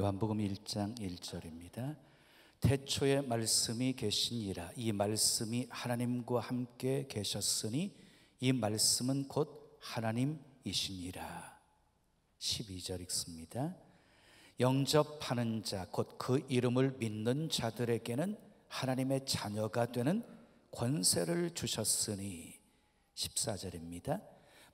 요한복음 1장 1절입니다. 태초에 말씀이 계시니라. 이 말씀이 하나님과 함께 계셨으니 이 말씀은 곧 하나님이시니라. 12절 읽습니다. 영접하는 자 곧 그 이름을 믿는 자들에게는 하나님의 자녀가 되는 권세를 주셨으니. 14절입니다.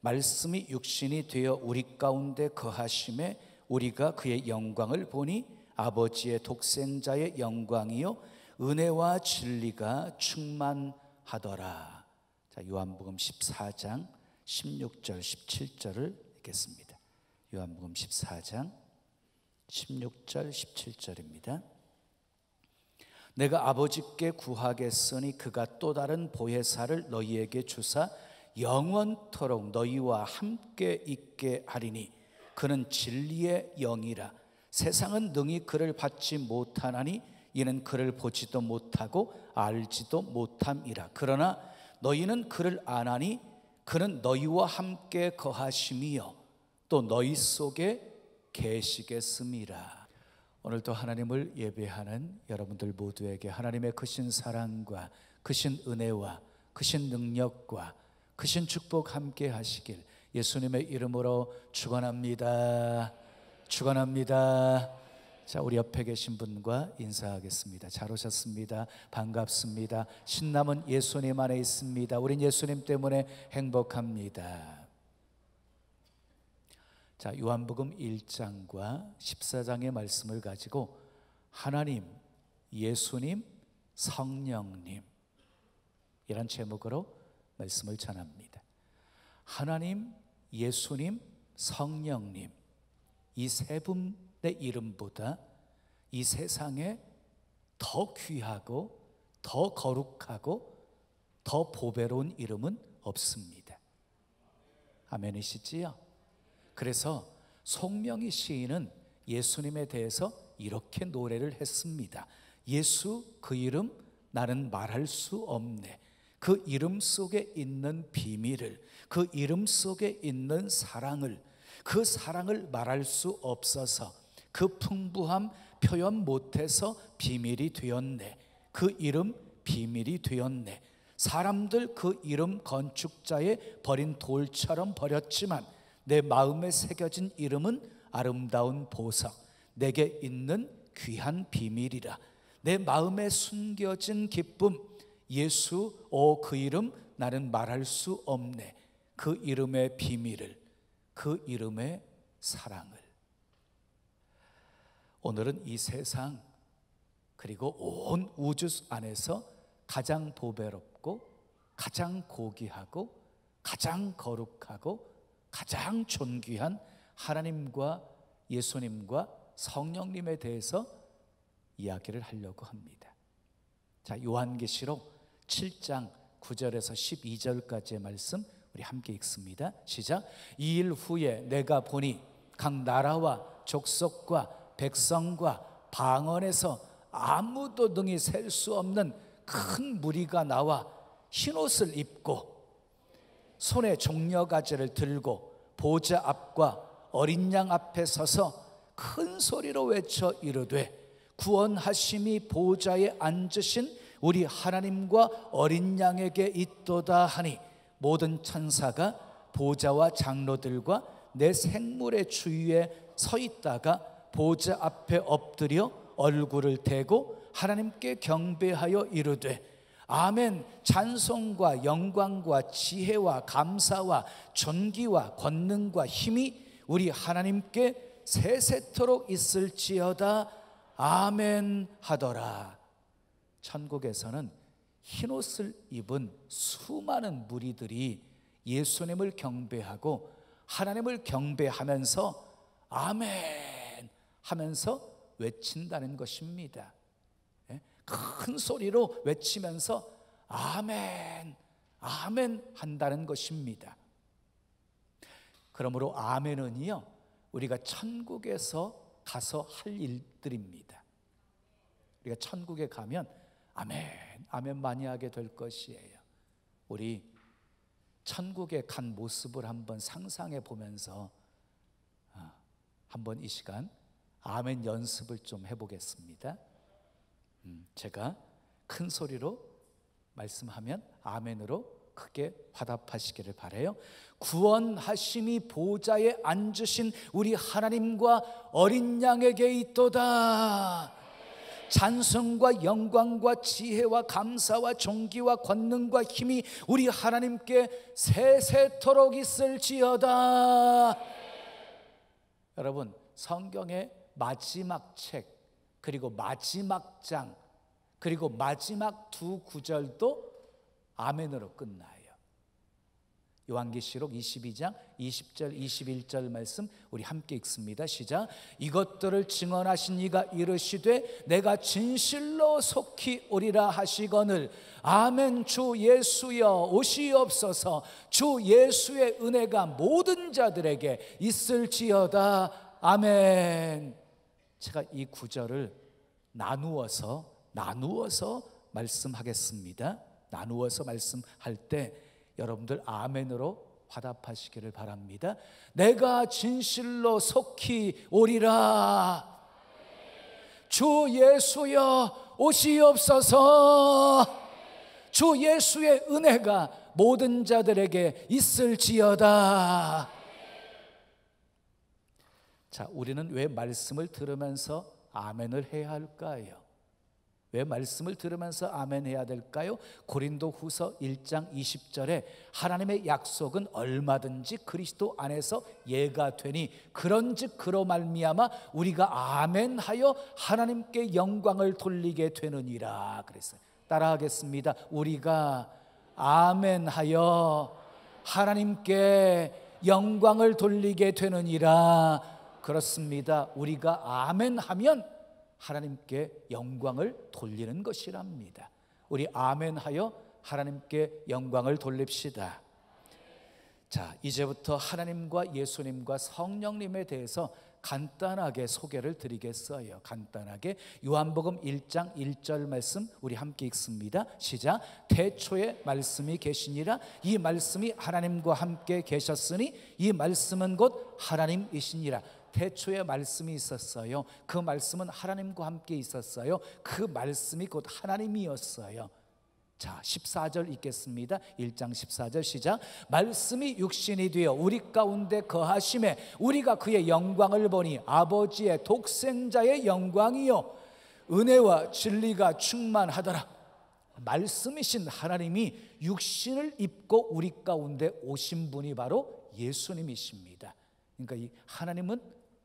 말씀이 육신이 되어 우리 가운데 거하심에 우리가 그의 영광을 보니 아버지의 독생자의 영광이요 은혜와 진리가 충만하더라. 자, 요한복음 14장 16절 17절을 읽겠습니다. 요한복음 14장 16절 17절입니다. 내가 아버지께 구하겠으니 그가 또 다른 보혜사를 너희에게 주사 영원토록 너희와 함께 있게 하리니 그는 진리의 영이라. 세상은 능히 그를 받지 못하나니 이는 그를 보지도 못하고 알지도 못함이라. 그러나 너희는 그를 아나니 그는 너희와 함께 거하심이요 또 너희 속에 계시겠음이라. 오늘도 하나님을 예배하는 여러분들 모두에게 하나님의 크신 사랑과 크신 은혜와 크신 능력과 크신 축복 함께 하시길 예수님의 이름으로 축원합니다. 축원합니다. 자, 우리 옆에 계신 분과 인사하겠습니다. 잘 오셨습니다. 반갑습니다. 신남은 예수님 안에 있습니다. 우린 예수님 때문에 행복합니다. 자, 요한복음 1장과 14장의 말씀을 가지고 하나님, 예수님, 성령님 이란 제목으로 말씀을 전합니다. 하나님, 예수님, 성령님 이 세 분의 이름보다 이 세상에 더 귀하고 더 거룩하고 더 보배로운 이름은 없습니다. 아멘이시지요? 그래서 송명희 시인은 예수님에 대해서 이렇게 노래를 했습니다. 예수 그 이름 나는 말할 수 없네. 그 이름 속에 있는 비밀을, 그 이름 속에 있는 사랑을, 그 사랑을 말할 수 없어서 그 풍부함 표현 못해서 비밀이 되었네. 그 이름 비밀이 되었네. 사람들 그 이름 건축자의 버린 돌처럼 버렸지만 내 마음에 새겨진 이름은 아름다운 보석, 내게 있는 귀한 비밀이라. 내 마음에 숨겨진 기쁨, 예수 그 이름 나는 말할 수 없네. 그 이름의 비밀을, 그 이름의 사랑을. 오늘은 이 세상 그리고 온 우주 안에서 가장 보배롭고 가장 고귀하고 가장 거룩하고 가장 존귀한 하나님과 예수님과 성령님에 대해서 이야기를 하려고 합니다. 자, 요한계시록 7장 9절에서 12절까지의 말씀 우리 함께 읽습니다. 시작. 이 일 후에 내가 보니 각 나라와 족속과 백성과 방언에서 아무도 능히 셀 수 없는 큰 무리가 나와 흰옷을 입고 손에 종려가지를 들고 보좌 앞과 어린 양 앞에 서서 큰 소리로 외쳐 이르되 구원하심이 보좌에 앉으신 우리 하나님과 어린 양에게 있도다 하니 모든 천사가 보좌와 장로들과 내 생물의 주위에 서 있다가 보좌 앞에 엎드려 얼굴을 대고 하나님께 경배하여 이르되 아멘. 찬송과 영광과 지혜와 감사와 존귀와 권능과 힘이 우리 하나님께 세세토록 있을지어다. 아멘 하더라. 천국에서는 흰옷을 입은 수많은 무리들이 예수님을 경배하고 하나님을 경배하면서 아멘 하면서 외친다는 것입니다. 큰 소리로 외치면서 아멘, 아멘 한다는 것입니다. 그러므로 아멘은요, 우리가 천국에서 가서 할 일들입니다. 우리가 천국에 가면 아멘, 아멘 많이 하게 될 것이에요. 우리 천국에 간 모습을 한번 상상해 보면서 한번 이 시간 아멘 연습을 좀 해보겠습니다. 제가 큰 소리로 말씀하면 아멘으로 크게 화답하시기를 바라요. 구원하심이 보좌에 앉으신 우리 하나님과 어린 양에게 있도다. 찬송과 영광과 지혜와 감사와 존귀와 권능과 힘이 우리 하나님께 세세토록 있을지어다. 여러분, 성경의 마지막 책, 그리고 마지막 장, 그리고 마지막 두 구절도 아멘으로 끝나요. 요한계시록 22장 20절 21절 말씀 우리 함께 읽습니다. 시작. 이것들을 증언하신 이가 이르시되 내가 진실로 속히 오리라 하시거늘 아멘. 주 예수여 오시옵소서. 주 예수의 은혜가 모든 자들에게 있을지어다. 아멘. 제가 이 구절을 나누어서 말씀하겠습니다. 나누어서 말씀할 때 여러분들 아멘으로 화답하시기를 바랍니다. 내가 진실로 속히 오리라. 주 예수여 오시옵소서. 주 예수의 은혜가 모든 자들에게 있을지어다. 자, 우리는 왜 말씀을 들으면서 아멘을 해야 할까요? 왜 말씀을 들으면서 아멘 해야 될까요? 고린도후서 1장 20절에 하나님의 약속은 얼마든지 그리스도 안에서 예가 되니 그런즉 그로 말미암아 우리가 아멘하여 하나님께 영광을 돌리게 되느니라 그랬어요. 따라하겠습니다. 우리가 아멘하여 하나님께 영광을 돌리게 되느니라. 그렇습니다. 우리가 아멘하면 하나님께 영광을 돌리는 것이랍니다. 우리 아멘하여 하나님께 영광을 돌립시다. 자, 이제부터 하나님과 예수님과 성령님에 대해서 간단하게 소개를 드리겠어요. 간단하게 요한복음 1장 1절 말씀 우리 함께 읽습니다. 시작. 태초에 말씀이 계시니라. 이 말씀이 하나님과 함께 계셨으니 이 말씀은 곧 하나님이시니라. 태초에 말씀이 있었어요. 그 말씀은 하나님과 함께 있었어요. 그 말씀이 곧 하나님이었어요. 자, 14절 읽겠습니다. 1장 14절 시작. 말씀이 육신이 되어 우리 가운데 거하심에 우리가 그의 영광을 보니 아버지의 독생자의 영광이요 은혜와 진리가 충만하더라. 말씀이신 하나님이 육신을 입고 우리 가운데 오신 분이 바로 예수님이십니다. 그러니까 이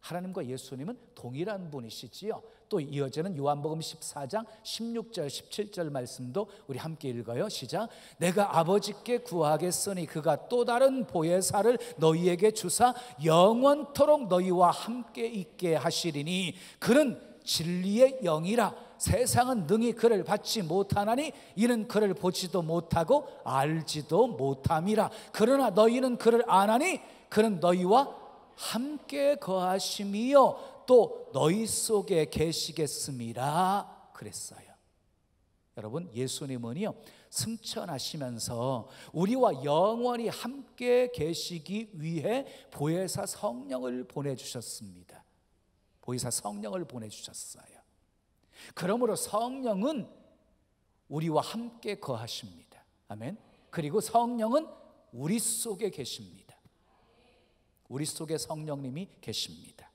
하나님과 예수님은 동일한 분이시지요. 또 이어지는 요한복음 14장 16절 17절 말씀도 우리 함께 읽어요. 시작. 내가 아버지께 구하겠으니 그가 또 다른 보혜사를 너희에게 주사 영원토록 너희와 함께 있게 하시리니 그는 진리의 영이라. 세상은 능히 그를 받지 못하나니 이는 그를 보지도 못하고 알지도 못함이라. 그러나 너희는 그를 아나니 그는 너희와 함께 거하심이요 또 너희 속에 계시겠음이라 그랬어요. 여러분, 예수님은요 승천하시면서 우리와 영원히 함께 계시기 위해 보혜사 성령을 보내주셨습니다. 보혜사 성령을 보내주셨어요. 그러므로 성령은 우리와 함께 거하십니다. 아멘. 그리고 성령은 우리 속에 계십니다. 우리 속에 성령님이 계십니다.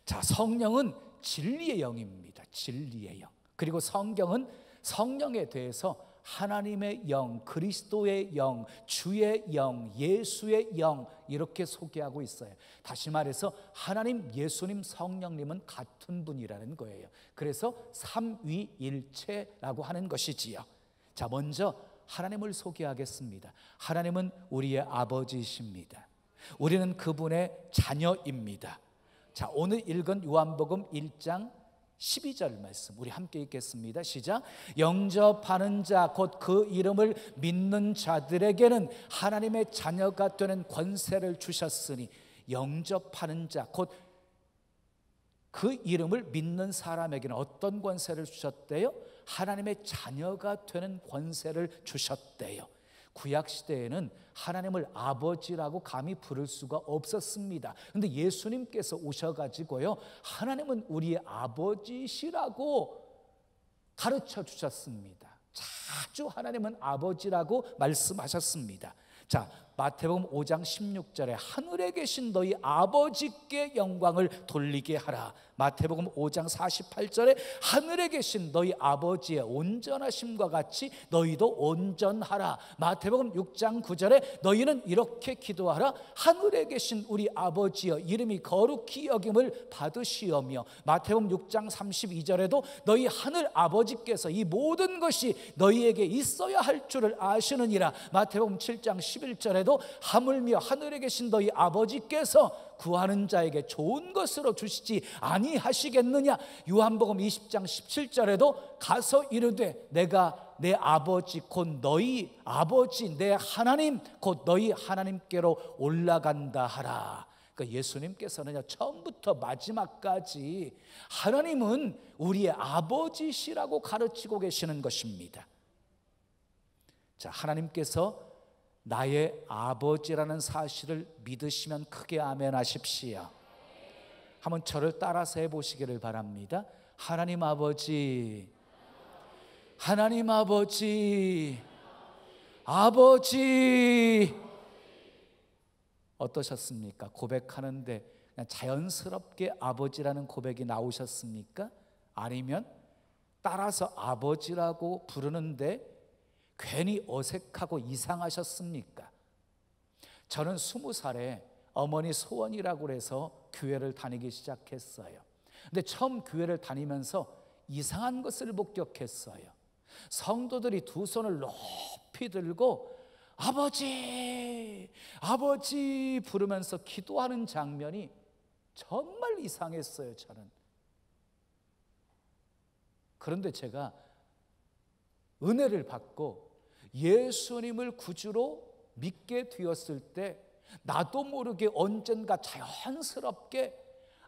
자, 성령은 진리의 영입니다. 진리의 영. 그리고 성경은 성령에 대해서 하나님의 영, 그리스도의 영, 주의 영, 예수의 영 이렇게 소개하고 있어요. 다시 말해서 하나님, 예수님, 성령님은 같은 분이라는 거예요. 그래서 삼위일체라고 하는 것이지요. 자, 먼저 하나님을 소개하겠습니다. 하나님은 우리의 아버지이십니다. 우리는 그분의 자녀입니다. 자, 오늘 읽은 요한복음 1장 12절 말씀 우리 함께 읽겠습니다. 시작. 영접하는 자 곧 그 이름을 믿는 자들에게는 하나님의 자녀가 되는 권세를 주셨으니, 영접하는 자 곧 그 이름을 믿는 사람에게는 어떤 권세를 주셨대요? 하나님의 자녀가 되는 권세를 주셨대요. 구약 시대에는 하나님을 아버지라고 감히 부를 수가 없었습니다. 그런데 예수님께서 오셔가지고요, 하나님은 우리의 아버지시라고 가르쳐 주셨습니다. 자주 하나님은 아버지라고 말씀하셨습니다. 자, 마태복음 5장 16절에 하늘에 계신 너희 아버지께 영광을 돌리게 하라. 마태복음 5장 48절에 하늘에 계신 너희 아버지의 온전하심과 같이 너희도 온전하라. 마태복음 6장 9절에 너희는 이렇게 기도하라. 하늘에 계신 우리 아버지여, 이름이 거룩히 여김을 받으시오며. 마태복음 6장 32절에도 너희 하늘 아버지께서 이 모든 것이 너희에게 있어야 할 줄을 아시느니라. 마태복음 7장 11절에도 하물며 하늘에 계신 너희 아버지께서 구하는 자에게 좋은 것으로 주시지 아니하시겠느냐. 요한복음 20장 17절에도 가서 이르되 내가 내 아버지 곧 너희 아버지 내 하나님 곧 너희 하나님께로 올라간다 하라. 그러니까 예수님께서는 처음부터 마지막까지 하나님은 우리의 아버지시라고 가르치고 계시는 것입니다. 자, 하나님께서 나의 아버지라는 사실을 믿으시면 크게 아멘 하십시오. 한번 저를 따라서 해보시기를 바랍니다. 하나님 아버지, 하나님 아버지, 아버지. 어떠셨습니까? 고백하는데 그냥 자연스럽게 아버지라는 고백이 나오셨습니까? 아니면 따라서 아버지라고 부르는데 괜히 어색하고 이상하셨습니까? 저는 20살에 어머니 소원이라고 해서 교회를 다니기 시작했어요. 근데 처음 교회를 다니면서 이상한 것을 목격했어요. 성도들이 두 손을 높이 들고 아버지, 아버지 부르면서 기도하는 장면이 정말 이상했어요, 저는. 그런데 제가 은혜를 받고 예수님을 구주로 믿게 되었을 때 나도 모르게 언젠가 자연스럽게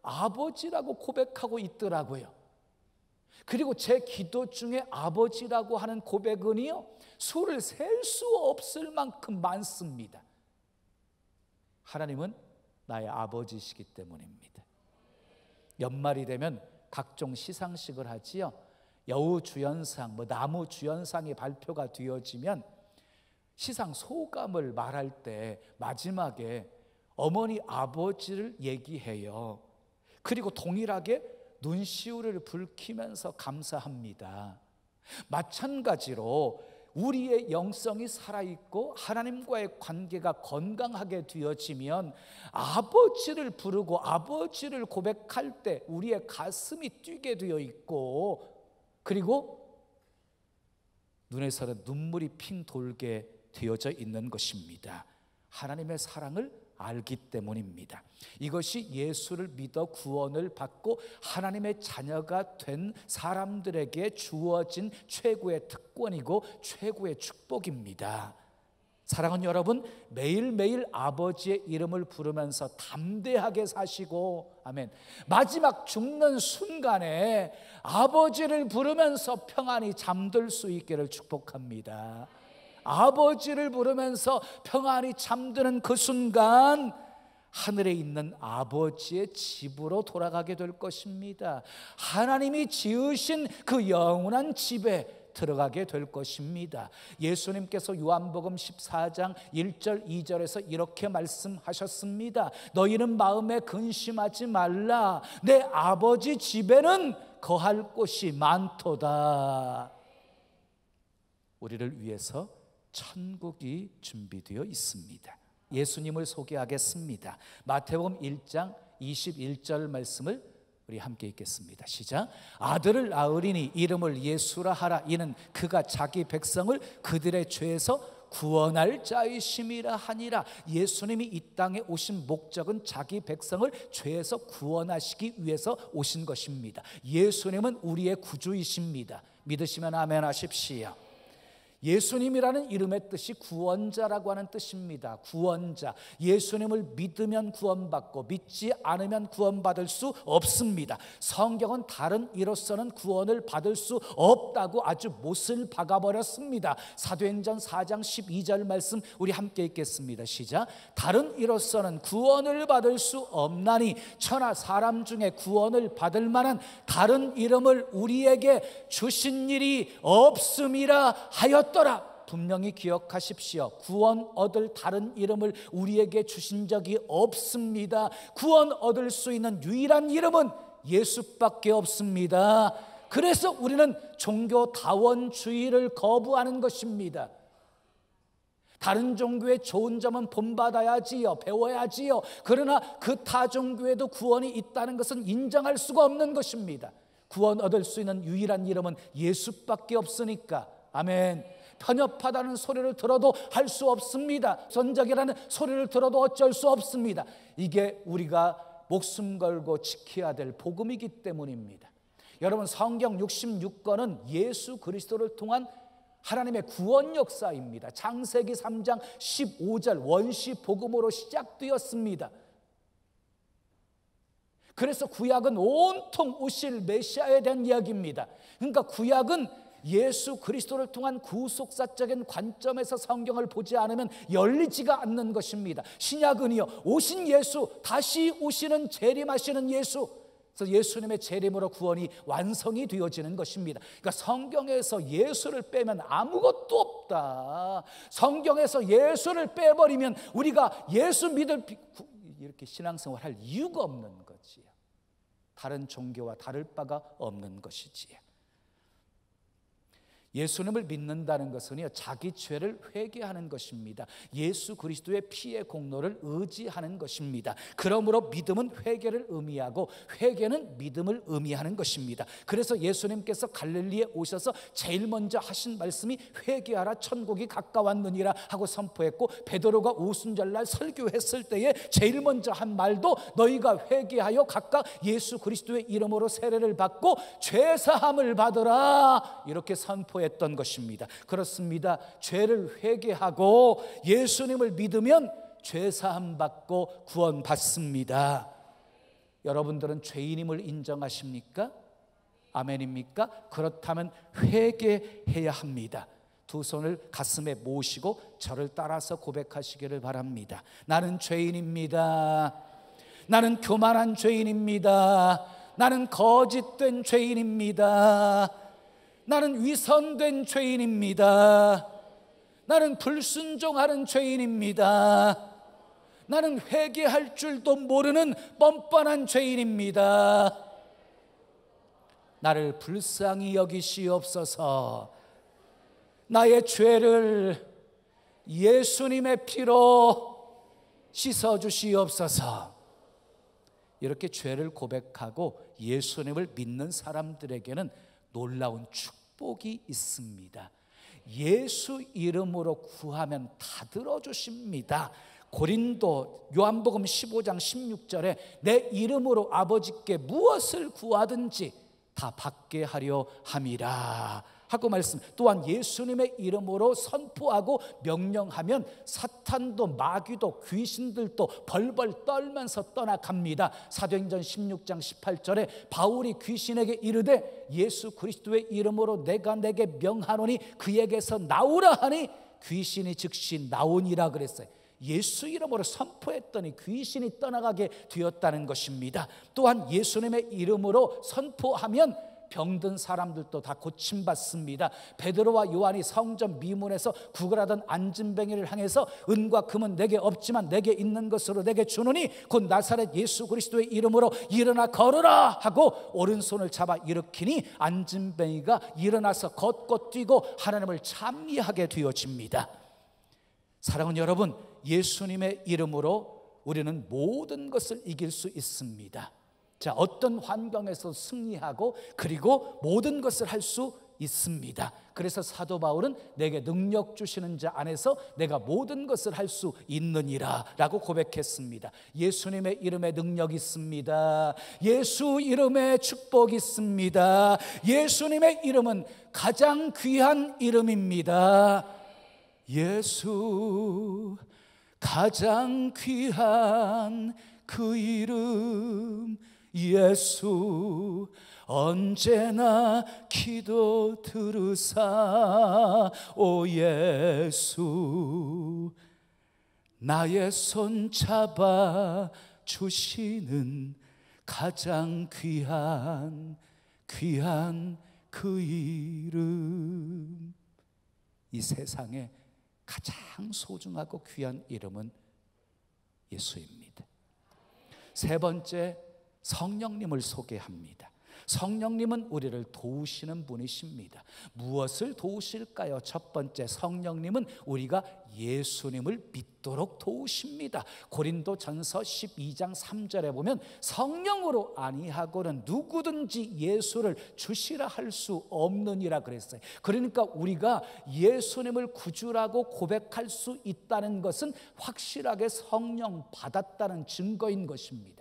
아버지라고 고백하고 있더라고요. 그리고 제 기도 중에 아버지라고 하는 고백은요, 수를 셀 수 없을 만큼 많습니다. 하나님은 나의 아버지시기 때문입니다. 연말이 되면 각종 시상식을 하지요. 여우 주연상, 나무 주연상이 발표가 되어지면 시상 소감을 말할 때 마지막에 어머니 아버지를 얘기해요. 그리고 동일하게 눈시울을 붉히면서 감사합니다. 마찬가지로 우리의 영성이 살아있고 하나님과의 관계가 건강하게 되어지면 아버지를 부르고 아버지를 고백할 때 우리의 가슴이 뛰게 되어 있고, 그리고 눈에서는 눈물이 핑 돌게 되어져 있는 것입니다. 하나님의 사랑을 알기 때문입니다. 이것이 예수를 믿어 구원을 받고 하나님의 자녀가 된 사람들에게 주어진 최고의 특권이고 최고의 축복입니다. 사랑하는 여러분, 매일매일 아버지의 이름을 부르면서 담대하게 사시고, 아멘, 마지막 죽는 순간에 아버지를 부르면서 평안히 잠들 수 있기를 축복합니다. 아버지를 부르면서 평안히 잠드는 그 순간 하늘에 있는 아버지의 집으로 돌아가게 될 것입니다. 하나님이 지으신 그 영원한 집에 들어가게 될 것입니다. 예수님께서 요한복음 14장 1절 2절에서 이렇게 말씀하셨습니다. 너희는 마음에 근심하지 말라. 내 아버지 집에는 거할 곳이 많도다. 우리를 위해서 천국이 준비되어 있습니다. 예수님을 소개하겠습니다. 마태복음 1장 21절 말씀을 우리 함께 읽겠습니다. 시작. 아들을 낳으리니 이름을 예수라 하라. 이는 그가 자기 백성을 그들의 죄에서 구원할 자이심이라 하니라. 예수님이 이 땅에 오신 목적은 자기 백성을 죄에서 구원하시기 위해서 오신 것입니다. 예수님은 우리의 구주이십니다. 믿으시면 아멘 하십시오. 예수님이라는 이름의 뜻이 구원자라고 하는 뜻입니다. 구원자. 예수님을 믿으면 구원받고 믿지 않으면 구원받을 수 없습니다. 성경은 다른 이로서는 구원을 받을 수 없다고 아주 못을 박아버렸습니다. 사도행전 4장 12절 말씀 우리 함께 읽겠습니다. 시작. 다른 이로서는 구원을 받을 수 없나니 천하 사람 중에 구원을 받을 만한 다른 이름을 우리에게 주신 일이 없음이라 하였더라. 분명히 기억하십시오. 구원 얻을 다른 이름을 우리에게 주신 적이 없습니다. 구원 얻을 수 있는 유일한 이름은 예수밖에 없습니다. 그래서 우리는 종교다원주의를 거부하는 것입니다. 다른 종교의 좋은 점은 본받아야지요, 배워야지요. 그러나 그 타 종교에도 구원이 있다는 것은 인정할 수가 없는 것입니다. 구원 얻을 수 있는 유일한 이름은 예수밖에 없으니까. 아멘. 편협하다는 소리를 들어도 할 수 없습니다. 전적이라는 소리를 들어도 어쩔 수 없습니다. 이게 우리가 목숨 걸고 지켜야 될 복음이기 때문입니다. 여러분, 성경 66권은 예수 그리스도를 통한 하나님의 구원 역사입니다. 창세기 3장 15절 원시 복음으로 시작되었습니다. 그래서 구약은 온통 오실 메시아에 대한 이야기입니다. 그러니까 구약은 예수 그리스도를 통한 구속사적인 관점에서 성경을 보지 않으면 열리지가 않는 것입니다. 신약은요, 오신 예수, 다시 오시는 재림하시는 예수, 그래서 예수님의 재림으로 구원이 완성이 되어지는 것입니다. 그러니까 성경에서 예수를 빼면 아무것도 없다. 성경에서 예수를 빼버리면 우리가 예수 믿을 이렇게 신앙생활 할 이유가 없는 거지요. 다른 종교와 다를 바가 없는 것이지요. 예수님을 믿는다는 것은요, 자기 죄를 회개하는 것입니다. 예수 그리스도의 피의 공로를 의지하는 것입니다. 그러므로 믿음은 회개를 의미하고 회개는 믿음을 의미하는 것입니다. 그래서 예수님께서 갈릴리에 오셔서 제일 먼저 하신 말씀이 회개하라 천국이 가까웠느니라 하고 선포했고, 베드로가 오순절날 설교했을 때에 제일 먼저 한 말도 너희가 회개하여 각각 예수 그리스도의 이름으로 세례를 받고 죄사함을 받으라, 이렇게 선포했던 것입니다. 그렇습니다. 죄를 회개하고 예수님을 믿으면 죄사함 받고 구원받습니다. 여러분들은 죄인임을 인정하십니까? 아멘입니까? 그렇다면 회개해야 합니다. 두 손을 가슴에 모시고 저를 따라서 고백하시기를 바랍니다. 나는 죄인입니다. 나는 교만한 죄인입니다. 나는 거짓된 죄인입니다. 나는 위선된 죄인입니다. 나는 불순종하는 죄인입니다. 나는 회개할 줄도 모르는 뻔뻔한 죄인입니다. 나를 불쌍히 여기시옵소서. 나의 죄를 예수님의 피로 씻어주시옵소서. 이렇게 죄를 고백하고 예수님을 믿는 사람들에게는 놀라운 축복이 있습니다. 예수 이름으로 구하면 다 들어주십니다. 고린도 요한복음 15장 16절에 내 이름으로 아버지께 무엇을 구하든지 다 받게 하려 함이라 하고 말씀. 또한 예수님의 이름으로 선포하고 명령하면 사탄도 마귀도 귀신들도 벌벌 떨면서 떠나갑니다. 사도행전 16장 18절에 바울이 귀신에게 이르되 예수 그리스도의 이름으로 내가 내게 명하노니 그에게서 나오라 하니 귀신이 즉시 나오니라 그랬어요. 예수 이름으로 선포했더니 귀신이 떠나가게 되었다는 것입니다. 또한 예수님의 이름으로 선포하면 병든 사람들도 다 고침받습니다. 베드로와 요한이 성전 미문에서 구걸하던 안진뱅이를 향해서 은과 금은 내게 없지만 내게 있는 것으로 내게 주노니 곧 나사렛 예수 그리스도의 이름으로 일어나 걸으라 하고 오른손을 잡아 일으키니 안진뱅이가 일어나서 걷고 뛰고 하나님을 찬미하게 되어집니다. 사랑하는 여러분, 예수님의 이름으로 우리는 모든 것을 이길 수 있습니다. 자, 어떤 환경에서 승리하고 그리고 모든 것을 할 수 있습니다. 그래서 사도 바울은 내게 능력 주시는 자 안에서 내가 모든 것을 할 수 있느니라 라고 고백했습니다. 예수님의 이름에 능력 있습니다. 예수 이름에 축복 있습니다. 예수님의 이름은 가장 귀한 이름입니다. 예수, 가장 귀한 그 이름 예수, 언제나 기도 들으사 오 예수, 나의 손 잡아 주시는 가장 귀한 그 이름. 이 세상에 가장 소중하고 귀한 이름은 예수입니다. 세 번째, 성령님을 소개합니다. 성령님은 우리를 도우시는 분이십니다. 무엇을 도우실까요? 첫 번째, 성령님은 우리가 예수님을 믿도록 도우십니다. 고린도전서 12장 3절에 보면 성령으로 아니하고는 누구든지 예수를 주시라 할 수 없느니라 그랬어요. 그러니까 우리가 예수님을 구주라고 고백할 수 있다는 것은 확실하게 성령 받았다는 증거인 것입니다.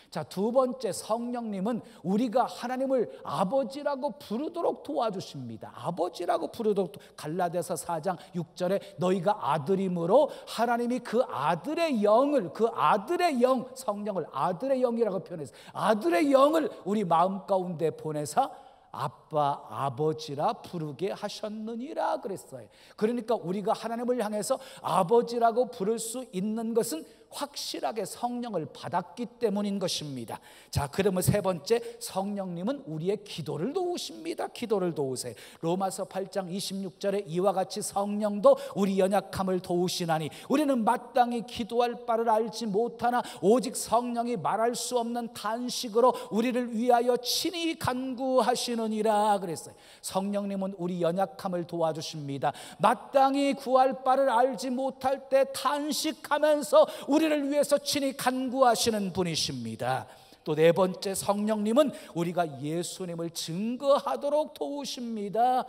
자, 두 번째, 성령님은 우리가 하나님을 아버지라고 부르도록 도와주십니다. 아버지라고 부르도록, 갈라디아서 4장 6절에 너희가 아들임으로 하나님이 그 아들의 영을, 그 아들의 영, 성령을 아들의 영이라고 표현해서 아들의 영을 우리 마음 가운데 보내사 아빠, 아버지라 부르게 하셨느니라 그랬어요. 그러니까 우리가 하나님을 향해서 아버지라고 부를 수 있는 것은 확실하게 성령을 받았기 때문인 것입니다. 자, 그러면 세 번째, 성령님은 우리의 기도를 도우십니다. 기도를 도우세요. 로마서 8장 26절에 이와 같이 성령도 우리 연약함을 도우시나니 우리는 마땅히 기도할 바를 알지 못하나 오직 성령이 말할 수 없는 탄식으로 우리를 위하여 친히 간구하시느니라 그랬어요. 성령님은 우리 연약함을 도와주십니다. 마땅히 구할 바를 알지 못할 때 탄식하면서 우리를 위해서 친히 간구하시는 분이십니다. 또 네 번째, 성령님은 우리가 예수님을 증거하도록 도우십니다.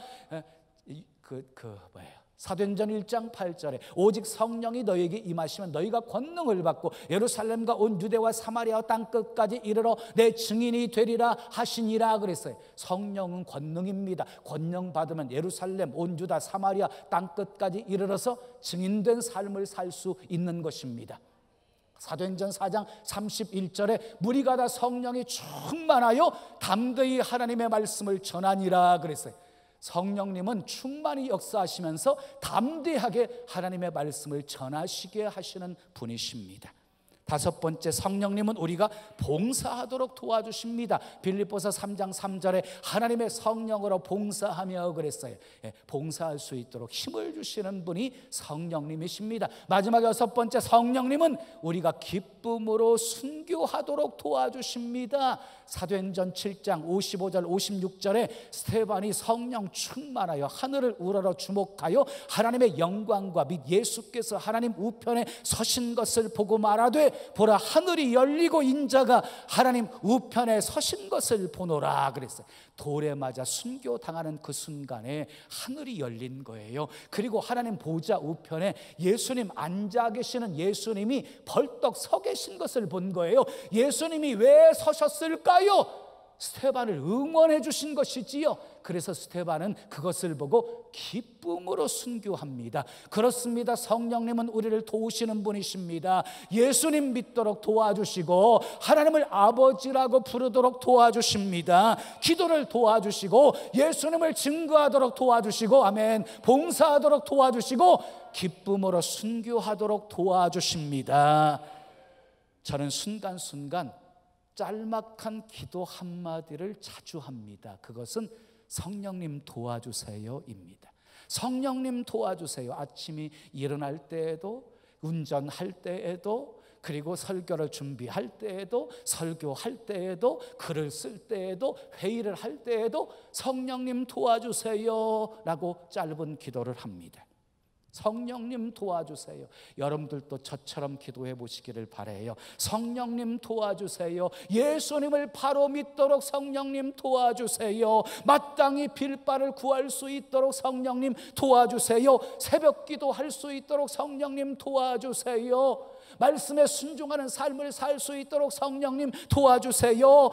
사도행전 1장 8절에 오직 성령이 너희에게 임하시면 너희가 권능을 받고 예루살렘과 온 유대와 사마리아 땅 끝까지 이르러 내 증인이 되리라 하시니라 그랬어요. 성령은 권능입니다. 권능 받으면 예루살렘, 온 유다, 사마리아 땅 끝까지 이르러서 증인된 삶을 살 수 있는 것입니다. 사도행전 4장 31절에 무리가 다 성령이 충만하여 담대히 하나님의 말씀을 전하니라 그랬어요. 성령님은 충만히 역사하시면서 담대하게 하나님의 말씀을 전하시게 하시는 분이십니다. 다섯 번째, 성령님은 우리가 봉사하도록 도와주십니다. 빌립보서 3장 3절에 하나님의 성령으로 봉사하며 그랬어요. 봉사할 수 있도록 힘을 주시는 분이 성령님이십니다. 마지막 여섯 번째, 성령님은 우리가 기쁨으로 순교하도록 도와주십니다. 사도행전 7장 55절 56절에 스데반이 성령 충만하여 하늘을 우러러 주목하여 하나님의 영광과 및 예수께서 하나님 우편에 서신 것을 보고 말하되 보라, 하늘이 열리고 인자가 하나님 우편에 서신 것을 보노라 그랬어요. 돌에 맞아 순교당하는 그 순간에 하늘이 열린 거예요. 그리고 하나님 보좌 우편에 예수님 앉아 계시는 예수님이 벌떡 서 계신 것을 본 거예요. 예수님이 왜 서셨을까요? 스데반을 응원해 주신 것이지요. 그래서 스데반은 그것을 보고 기쁨으로 순교합니다. 그렇습니다. 성령님은 우리를 도우시는 분이십니다. 예수님 믿도록 도와주시고 하나님을 아버지라고 부르도록 도와주십니다. 기도를 도와주시고 예수님을 증거하도록 도와주시고, 아멘, 봉사하도록 도와주시고 기쁨으로 순교하도록 도와주십니다. 저는 순간순간 짤막한 기도 한마디를 자주 합니다. 그것은 성령님 도와주세요입니다. 성령님 도와주세요. 아침이 일어날 때에도, 운전할 때에도, 그리고 설교를 준비할 때에도, 설교할 때에도, 글을 쓸 때에도, 회의를 할 때에도 성령님 도와주세요 라고 짧은 기도를 합니다. 성령님 도와주세요. 여러분들도 저처럼 기도해 보시기를 바라요. 성령님 도와주세요. 예수님을 바로 믿도록 성령님 도와주세요. 마땅히 빌 바를 구할 수 있도록 성령님 도와주세요. 새벽 기도할 수 있도록 성령님 도와주세요. 말씀에 순종하는 삶을 살 수 있도록 성령님 도와주세요.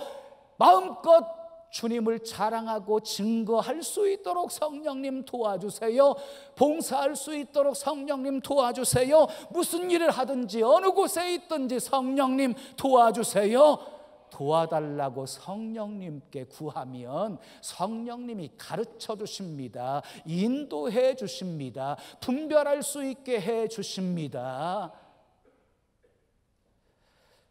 마음껏 주님을 자랑하고 증거할 수 있도록 성령님 도와주세요. 봉사할 수 있도록 성령님 도와주세요. 무슨 일을 하든지 어느 곳에 있든지 성령님 도와주세요. 도와달라고 성령님께 구하면 성령님이 가르쳐 주십니다. 인도해 주십니다. 분별할 수 있게 해 주십니다.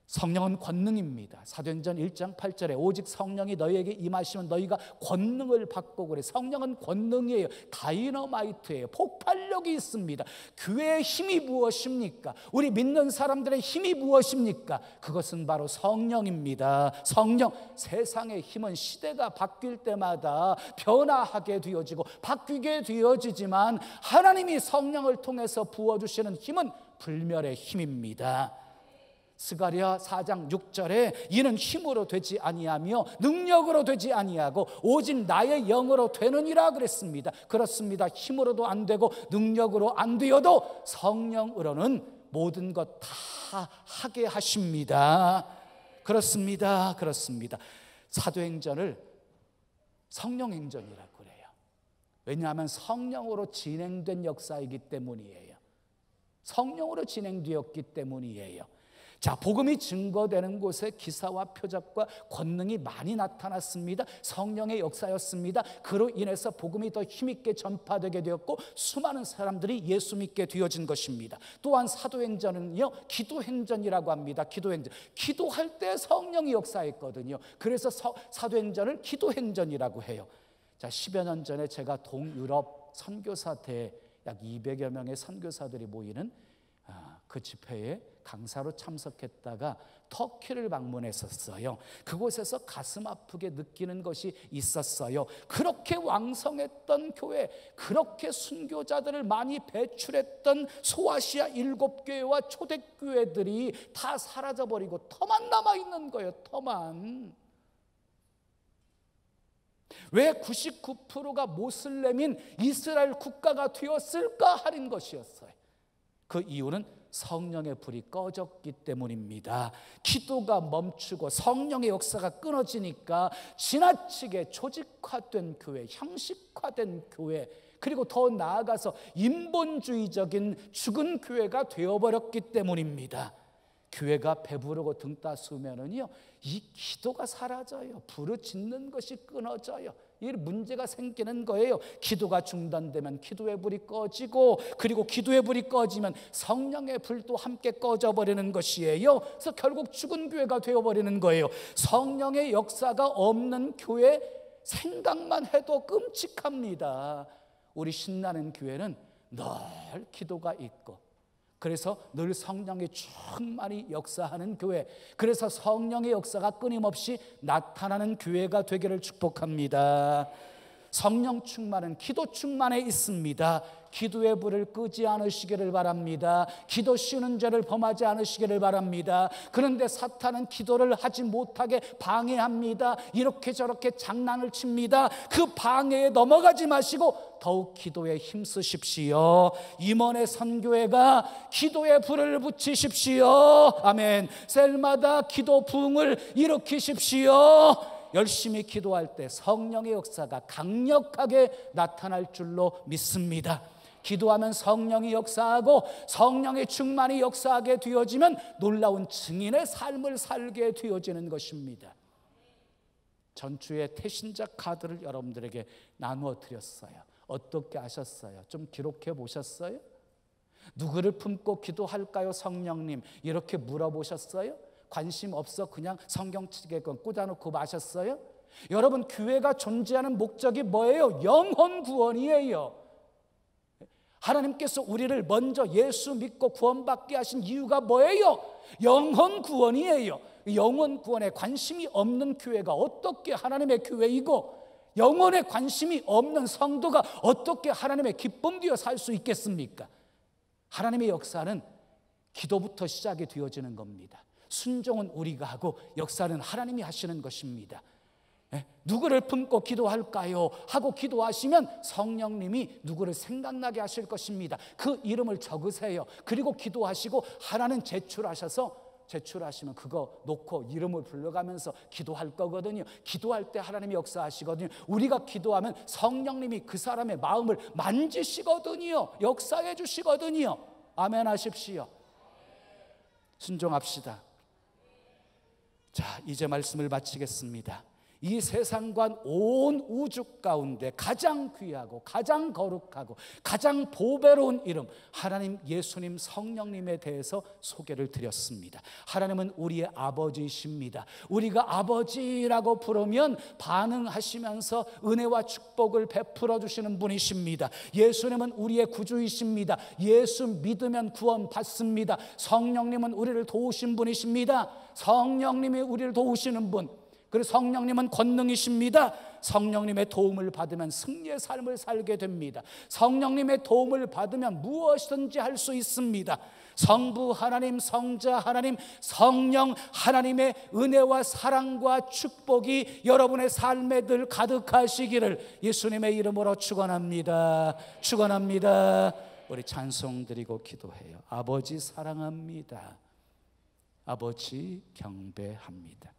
성령은 권능입니다. 사도행전 1장 8절에 오직 성령이 너희에게 임하시면 너희가 권능을 받고 그래. 성령은 권능이에요. 다이너마이트예요. 폭발력이 있습니다. 교회의 힘이 무엇입니까? 우리 믿는 사람들의 힘이 무엇입니까? 그것은 바로 성령입니다. 성령. 세상의 힘은 시대가 바뀔 때마다 변화하게 되어지고 바뀌게 되어지지만 하나님이 성령을 통해서 부어주시는 힘은 불멸의 힘입니다. 스가랴 4장 6절에 이는 힘으로 되지 아니하며 능력으로 되지 아니하고 오직 나의 영으로 되느니라 그랬습니다. 그렇습니다. 힘으로도 안 되고 능력으로 안 되어도 성령으로는 모든 것 다 하게 하십니다. 그렇습니다. 그렇습니다. 사도행전을 성령행전이라고 그래요. 왜냐하면 성령으로 진행된 역사이기 때문이에요. 성령으로 진행되었기 때문이에요. 자, 복음이 증거되는 곳에 기사와 표적과 권능이 많이 나타났습니다. 성령의 역사였습니다. 그로 인해서 복음이 더 힘있게 전파되게 되었고 수많은 사람들이 예수 믿게 되어진 것입니다. 또한 사도행전은요, 기도행전이라고 합니다. 기도행전. 기도할 때 성령이 역사했거든요. 그래서 사도행전을 기도행전이라고 해요. 자, 10여 년 전에 제가 동유럽 선교사대회 약 200여 명의 선교사들이 모이는 그 집회에 강사로 참석했다가 터키를 방문했었어요. 그곳에서 가슴 아프게 느끼는 것이 있었어요. 그렇게 왕성했던 교회, 그렇게 순교자들을 많이 배출했던 소아시아 7교회와 초대교회들이 다 사라져버리고 터만 남아있는 거예요. 터만. 왜 99%가 모슬렘인 이스라엘 국가가 되었을까 하는 것이었어요. 그 이유는 성령의 불이 꺼졌기 때문입니다. 기도가 멈추고 성령의 역사가 끊어지니까 지나치게 조직화된 교회, 형식화된 교회, 그리고 더 나아가서 인본주의적인 죽은 교회가 되어버렸기 때문입니다. 교회가 배부르고 등 따스우면은요, 이 기도가 사라져요. 부르짖는 것이 끊어져요. 이 문제가 생기는 거예요. 기도가 중단되면 기도의 불이 꺼지고, 그리고 기도의 불이 꺼지면 성령의 불도 함께 꺼져버리는 것이에요. 그래서 결국 죽은 교회가 되어버리는 거예요. 성령의 역사가 없는 교회, 생각만 해도 끔찍합니다. 우리 신나는 교회는 늘 기도가 있고, 그래서 늘 성령이 충만히 역사하는 교회, 그래서 성령의 역사가 끊임없이 나타나는 교회가 되기를 축복합니다. 성령 충만은 기도 충만에 있습니다. 기도의 불을 끄지 않으시기를 바랍니다. 기도 쉬는 죄를 범하지 않으시기를 바랍니다. 그런데 사탄은 기도를 하지 못하게 방해합니다. 이렇게 저렇게 장난을 칩니다. 그 방해에 넘어가지 마시고 더욱 기도에 힘쓰십시오. 임원의 선교회가 기도의 불을 붙이십시오. 아멘. 셀마다 기도 부흥을 일으키십시오. 열심히 기도할 때 성령의 역사가 강력하게 나타날 줄로 믿습니다. 기도하면 성령이 역사하고 성령의 충만이 역사하게 되어지면 놀라운 증인의 삶을 살게 되어지는 것입니다. 전주에 태신자 카드를 여러분들에게 나누어 드렸어요. 어떻게 아셨어요? 좀 기록해 보셨어요? 누구를 품고 기도할까요, 성령님? 이렇게 물어보셨어요? 관심 없어 그냥 성경책에 꽂아놓고 마셨어요? 여러분, 교회가 존재하는 목적이 뭐예요? 영혼 구원이에요. 하나님께서 우리를 먼저 예수 믿고 구원받게 하신 이유가 뭐예요? 영혼 구원이에요. 영혼 구원에 관심이 없는 교회가 어떻게 하나님의 교회이고, 영혼에 관심이 없는 성도가 어떻게 하나님의 기쁨 되어 살 수 있겠습니까? 하나님의 역사는 기도부터 시작이 되어지는 겁니다. 순종은 우리가 하고 역사는 하나님이 하시는 것입니다. 누구를 품고 기도할까요? 하고 기도하시면 성령님이 누구를 생각나게 하실 것입니다. 그 이름을 적으세요. 그리고 기도하시고 하나는 제출하시면 그거 놓고 이름을 불러가면서 기도할 거거든요. 기도할 때 하나님이 역사하시거든요. 우리가 기도하면 성령님이 그 사람의 마음을 만지시거든요. 역사해 주시거든요. 아멘 하십시오. 순종합시다. 자, 이제 말씀을 마치겠습니다. 이 세상과 온 우주 가운데 가장 귀하고 가장 거룩하고 가장 보배로운 이름 하나님 예수님 성령님에 대해서 소개를 드렸습니다. 하나님은 우리의 아버지이십니다. 우리가 아버지라고 부르면 반응하시면서 은혜와 축복을 베풀어 주시는 분이십니다. 예수님은 우리의 구주이십니다. 예수 믿으면 구원 받습니다. 성령님은 우리를 도우신 분이십니다. 성령님이 우리를 도우시는 분, 그리고 성령님은 권능이십니다. 성령님의 도움을 받으면 승리의 삶을 살게 됩니다. 성령님의 도움을 받으면 무엇이든지 할 수 있습니다. 성부 하나님, 성자 하나님, 성령 하나님의 은혜와 사랑과 축복이 여러분의 삶에 늘 가득하시기를 예수님의 이름으로 축원합니다. 축원합니다. 우리 찬송 드리고 기도해요. 아버지 사랑합니다. 아버지 경배합니다.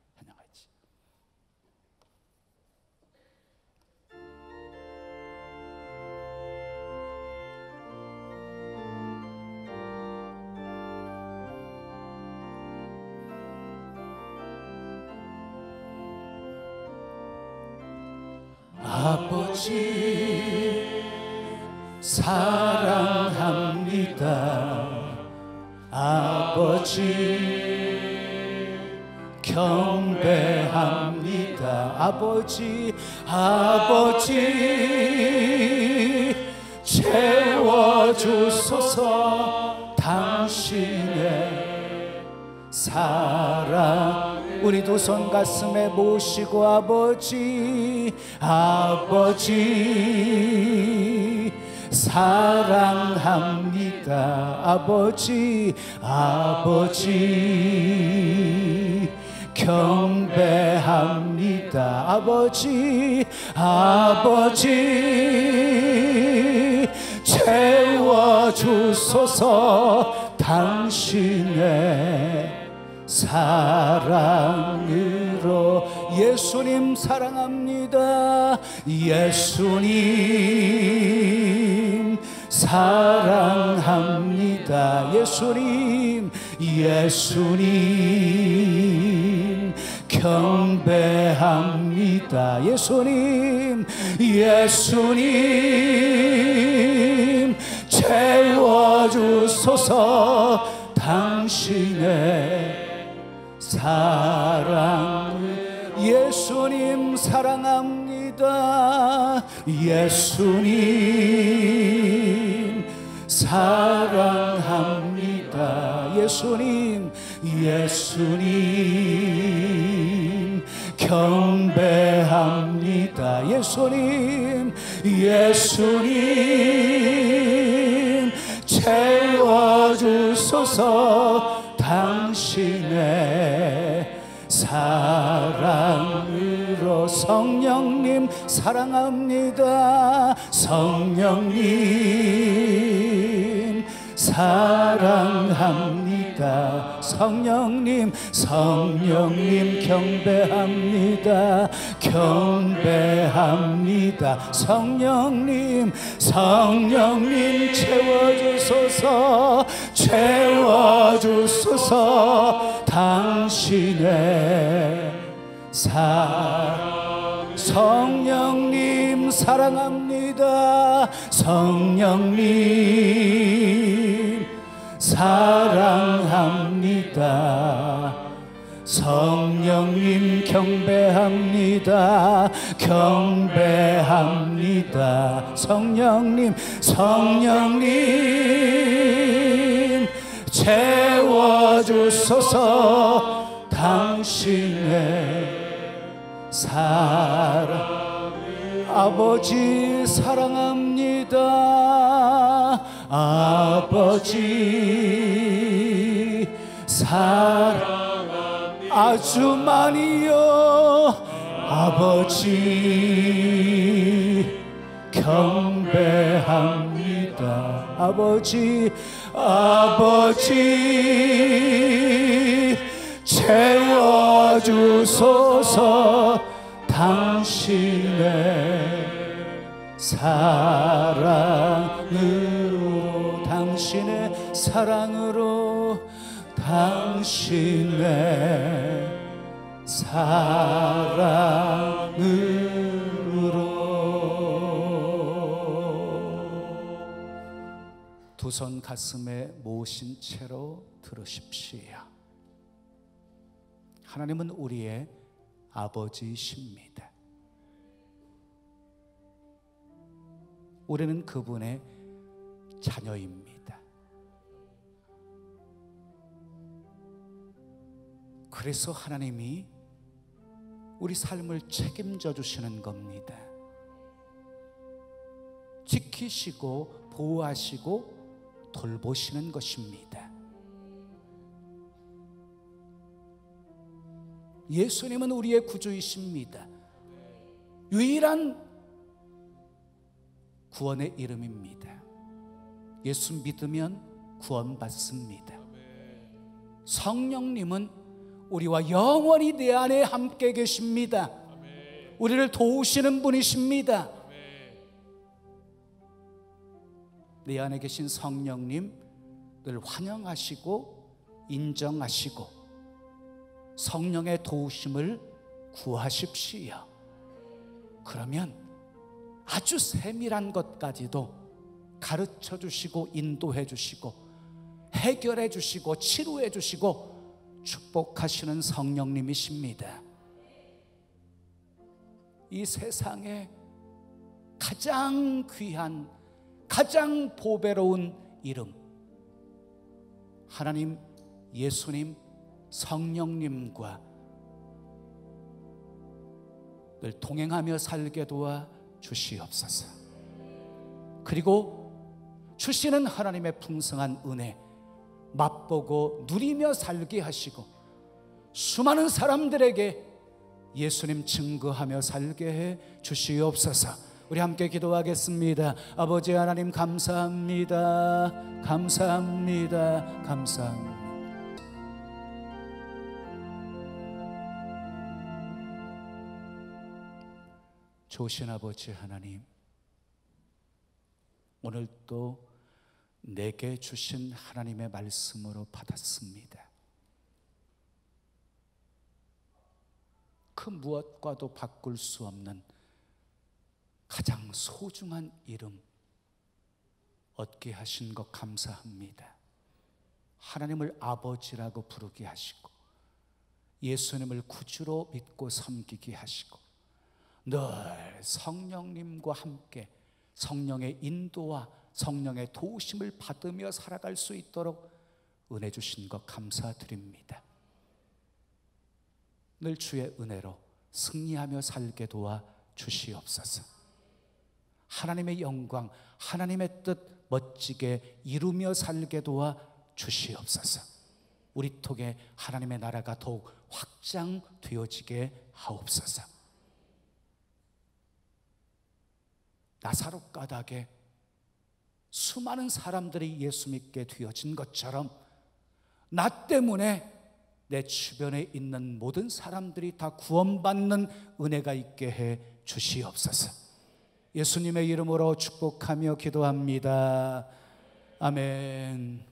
아버지 사랑합니다. 아버지 경배합니다. 아버지 채워주소서. 당신의 사랑 우리 두 손 가슴에 모시고 아버지 사랑합니다. 아버지 경배합니다. 아버지 채워주소서. 당신의 사랑으로. 예수님 사랑합니다. 예수님 사랑합니다. 예수님 경배합니다. 예수님 채워주소서. 당신의 사랑을. 예수님 사랑합니다. 예수님 사랑합니다. 예수님 경배합니다. 예수님 채워주소서. 당신의 사랑으로. 성령님 사랑합니다. 성령님 사랑합니다. 성령님 경배합니다. 성령님 채워주소서. 당신의 성령님 사랑합니다. 성령님 사랑합니다. 성령님 경배합니다. 성령님 채워주소서. 당신의 사랑. 아버지 사랑합니다. 아버지 사랑합니다. 아주 많이요. 아버지 경배합니다. 아버지 채워주소서. 당신의 사랑으로, 당신의 사랑으로, 당신의 사랑으로. 두 손 가슴에 모으신 채로 들으십시오. 하나님은 우리의 아버지이십니다. 우리는 그분의 자녀입니다. 그래서 하나님이 우리 삶을 책임져 주시는 겁니다. 지키시고 보호하시고 돌보시는 것입니다. 예수님은 우리의 구주이십니다. 유일한 구원의 이름입니다. 예수 믿으면 구원받습니다. 성령님은 우리와 영원히 내 안에 함께 계십니다. 우리를 도우시는 분이십니다. 내 안에 계신 성령님 늘 환영하시고 인정하시고 성령의 도우심을 구하십시오. 그러면 아주 세밀한 것까지도 가르쳐 주시고 인도해 주시고 해결해 주시고 치료해 주시고 축복하시는 성령님이십니다. 이 세상에 가장 귀한, 가장 보배로운 이름, 하나님, 예수님, 성령님과 늘 동행하며 살게 도와 주시옵소서. 그리고 주시는 하나님의 풍성한 은혜 맛보고 누리며 살게 하시고 수많은 사람들에게 예수님 증거하며 살게 해 주시옵소서. 우리 함께 기도하겠습니다. 아버지 하나님 감사합니다. 감사합니다. 감사합니다. 좋으신 아버지 하나님, 오늘 또 내게 주신 하나님의 말씀으로 받았습니다. 그 무엇과도 바꿀 수 없는 가장 소중한 이름 얻게 하신 것 감사합니다. 하나님을 아버지라고 부르게 하시고 예수님을 구주로 믿고 섬기게 하시고 늘 성령님과 함께 성령의 인도와 성령의 도우심을 받으며 살아갈 수 있도록 은혜 주신 것 감사드립니다. 늘 주의 은혜로 승리하며 살게 도와 주시옵소서. 하나님의 영광, 하나님의 뜻 멋지게 이루며 살게 도와 주시옵소서. 우리 통해 하나님의 나라가 더욱 확장되어지게 하옵소서. 나사로 가닥에 수많은 사람들이 예수 믿게 되어진 것처럼 나 때문에 내 주변에 있는 모든 사람들이 다 구원받는 은혜가 있게 해 주시옵소서. 예수님의 이름으로 축복하며 기도합니다. 아멘.